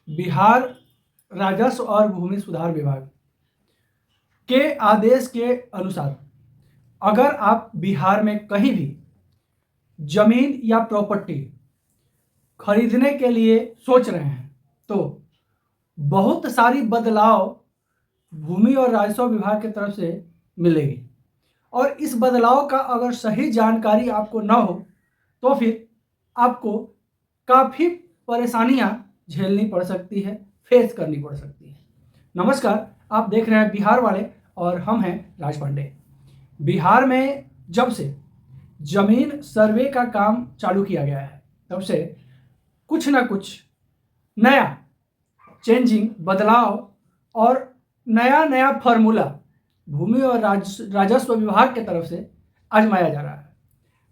बिहार राजस्व और भूमि सुधार विभाग के आदेश के अनुसार अगर आप बिहार में कहीं भी जमीन या प्रॉपर्टी खरीदने के लिए सोच रहे हैं तो बहुत सारी बदलाव भूमि और राजस्व विभाग की तरफ से मिलेगी। और इस बदलाव का अगर सही जानकारी आपको न हो तो फिर आपको काफ़ी परेशानियां झेलनी पड़ सकती है, फेस करनी पड़ सकती है। नमस्कार, आप देख रहे हैं बिहार वाले और हम हैं राज पांडे। बिहार में जब से जमीन सर्वे का काम चालू किया गया है तब से कुछ ना कुछ नया चेंजिंग, बदलाव और नया नया फार्मूला भूमि और राजस्व विभाग की तरफ से आजमाया जा रहा है।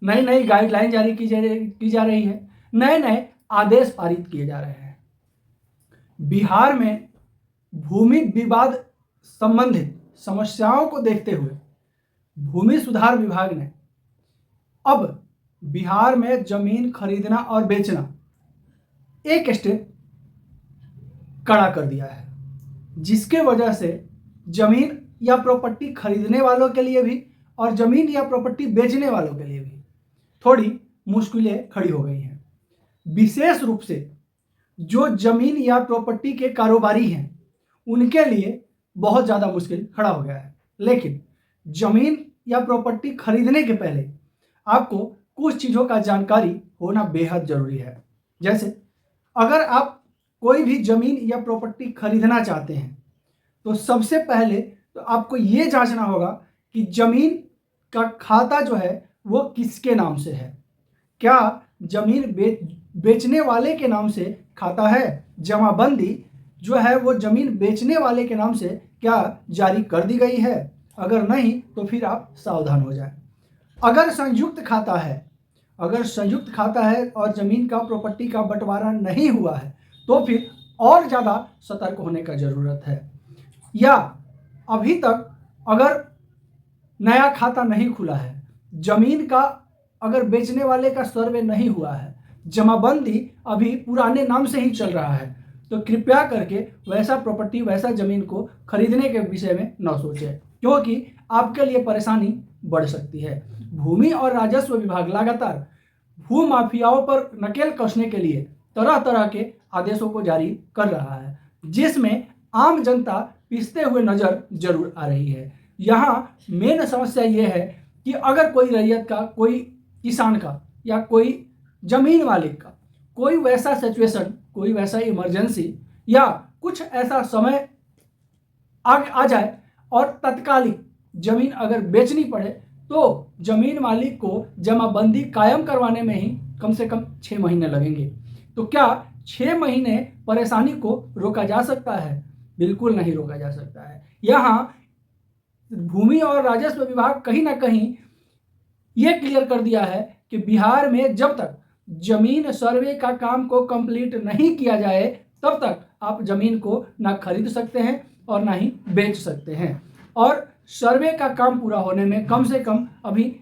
नई नई गाइडलाइन जारी की जा रही है, नए नए आदेश पारित किए जा रहे हैं। बिहार में भूमि विवाद संबंधित समस्याओं को देखते हुए भूमि सुधार विभाग ने अब बिहार में जमीन खरीदना और बेचना एक स्टेप कड़ा कर दिया है, जिसके वजह से जमीन या प्रॉपर्टी खरीदने वालों के लिए भी और जमीन या प्रॉपर्टी बेचने वालों के लिए भी थोड़ी मुश्किलें खड़ी हो गई हैं। विशेष रूप से जो जमीन या प्रॉपर्टी के कारोबारी हैं उनके लिए बहुत ज़्यादा मुश्किल खड़ा हो गया है। लेकिन जमीन या प्रॉपर्टी खरीदने के पहले आपको कुछ चीज़ों का जानकारी होना बेहद ज़रूरी है। जैसे अगर आप कोई भी ज़मीन या प्रॉपर्टी खरीदना चाहते हैं तो सबसे पहले तो आपको ये जांचना होगा कि ज़मीन का खाता जो है वो किसके नाम से है। क्या ज़मीन बेचने वाले के नाम से खाता है? जमाबंदी जो है वो ज़मीन बेचने वाले के नाम से क्या जारी कर दी गई है? अगर नहीं तो फिर आप सावधान हो जाएं। अगर संयुक्त खाता है और ज़मीन का प्रॉपर्टी का बंटवारा नहीं हुआ है तो फिर और ज़्यादा सतर्क होने का ज़रूरत है। या अभी तक अगर नया खाता नहीं खुला है, ज़मीन का अगर बेचने वाले का सर्वे नहीं हुआ है, जमाबंदी अभी पुराने नाम से ही चल रहा है, तो कृपया करके वैसा प्रॉपर्टी, वैसा ज़मीन को खरीदने के विषय में न सोचें, क्योंकि आपके लिए परेशानी बढ़ सकती है। भूमि और राजस्व विभाग लगातार भू माफियाओं पर नकेल कसने के लिए तरह तरह के आदेशों को जारी कर रहा है, जिसमें आम जनता पिसते हुए नजर जरूर आ रही है। यहाँ मेन समस्या ये है कि अगर कोई रैयत का, कोई किसान का या कोई जमीन मालिक का कोई वैसा सिचुएशन, कोई वैसा इमरजेंसी या कुछ ऐसा समय आ जाए और तत्कालिक जमीन अगर बेचनी पड़े तो जमीन मालिक को जमाबंदी कायम करवाने में ही कम से कम 6 महीने लगेंगे। तो क्या 6 महीने परेशानी को रोका जा सकता है? बिल्कुल नहीं रोका जा सकता है। यहाँ भूमि और राजस्व विभाग कहीं ना कहीं ये क्लियर कर दिया है कि बिहार में जब तक जमीन सर्वे का काम को कंप्लीट नहीं किया जाए तब तक आप जमीन को ना खरीद सकते हैं और ना ही बेच सकते हैं। और सर्वे का काम पूरा होने में कम से कम अभी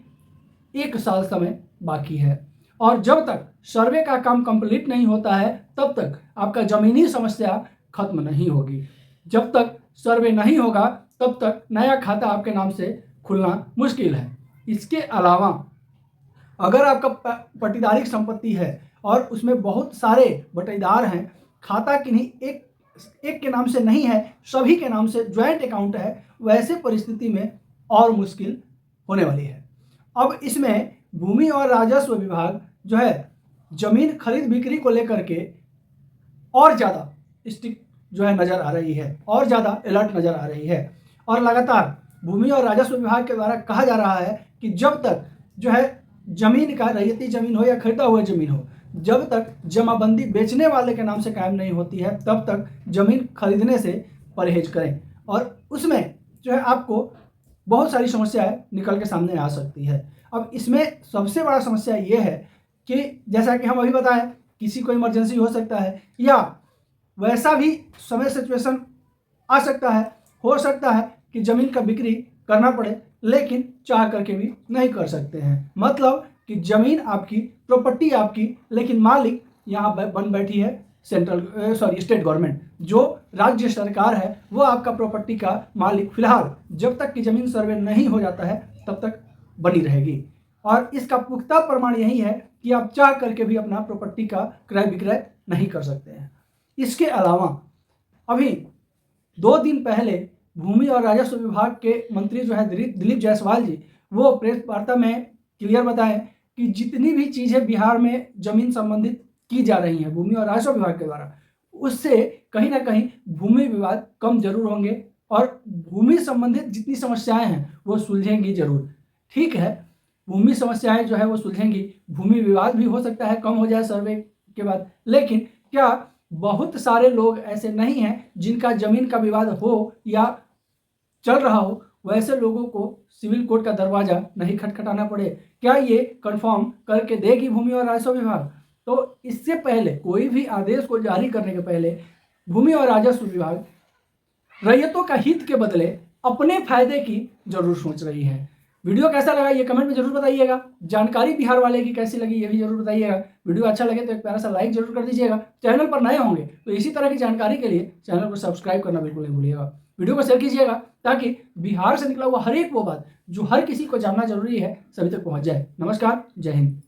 1 साल समय बाकी है। और जब तक सर्वे का काम कंप्लीट नहीं होता है तब तक आपका ज़मीनी समस्या खत्म नहीं होगी। जब तक सर्वे नहीं होगा तब तक नया खाता आपके नाम से खुलना मुश्किल है। इसके अलावा अगर आपका पट्टीदारी संपत्ति है और उसमें बहुत सारे बटेदार हैं, खाता किन्हीं एक के नाम से नहीं है, सभी के नाम से ज्वाइंट अकाउंट है, वैसे परिस्थिति में और मुश्किल होने वाली है। अब इसमें भूमि और राजस्व विभाग जो है जमीन खरीद बिक्री को लेकर के और ज़्यादा स्ट्रिक्ट जो है नज़र आ रही है, और ज़्यादा अलर्ट नज़र आ रही है। और लगातार भूमि और राजस्व विभाग के द्वारा कहा जा रहा है कि जब तक जो है जमीन का, रैयती जमीन हो या खरीदा हुआ जमीन हो, जब तक जमाबंदी बेचने वाले के नाम से कायम नहीं होती है तब तक जमीन खरीदने से परहेज करें। और उसमें जो है आपको बहुत सारी समस्याएं निकल के सामने आ सकती है। अब इसमें सबसे बड़ा समस्या ये है कि जैसा कि हम अभी बताएं, किसी को इमरजेंसी हो सकता है या वैसा भी समय सिचुएशन आ सकता है, हो सकता है कि ज़मीन का बिक्री करना पड़े, लेकिन चाह करके भी नहीं कर सकते हैं। मतलब कि ज़मीन आपकी, प्रॉपर्टी आपकी, लेकिन मालिक यहाँ बन बैठी है स्टेट गवर्नमेंट, जो राज्य सरकार है वो आपका प्रॉपर्टी का मालिक फिलहाल जब तक कि जमीन सर्वे नहीं हो जाता है तब तक बनी रहेगी। और इसका पुख्ता प्रमाण यही है कि आप चाह करके भी अपना प्रॉपर्टी का क्रय विक्रय नहीं कर सकते हैं। इसके अलावा अभी 2 दिन पहले भूमि और राजस्व विभाग के मंत्री जो है दिलीप जायसवाल जी, वो प्रेस वार्ता में क्लियर बताएं कि जितनी भी चीज़ें बिहार में जमीन संबंधित की जा रही हैं भूमि और राजस्व विभाग के द्वारा, उससे कहीं ना कहीं भूमि विवाद कम जरूर होंगे और भूमि संबंधित जितनी समस्याएं हैं वो सुलझेंगी जरूर। ठीक है, भूमि समस्याएं जो है वो सुलझेंगी, भूमि विवाद भी हो सकता है कम हो जाए सर्वे के बाद, लेकिन क्या बहुत सारे लोग ऐसे नहीं हैं जिनका जमीन का विवाद हो या चल रहा हो, वैसे लोगों को सिविल कोर्ट का दरवाजा नहीं खटखटाना पड़े? क्या ये कंफर्म करके देगी भूमि और राजस्व विभाग? तो इससे पहले कोई भी आदेश को जारी करने के पहले भूमि और राजस्व विभाग रैयतों का हित के बदले अपने फायदे की जरूर सोच रही है। वीडियो कैसा लगा ये कमेंट में जरूर बताइएगा। जानकारी बिहार वाले की कैसी लगी ये भी जरूर बताइएगा। वीडियो अच्छा लगे तो एक प्यारा सा लाइक जरूर कर दीजिएगा। चैनल पर नए होंगे तो इसी तरह की जानकारी के लिए चैनल को सब्सक्राइब करना बिल्कुल नहीं भूलिएगा। वीडियो को शेयर कीजिएगा ताकि बिहार से निकला हुआ हर एक वो बात जो हर किसी को जानना जरूरी है सभी तक पहुंच जाए। नमस्कार, जय हिंद।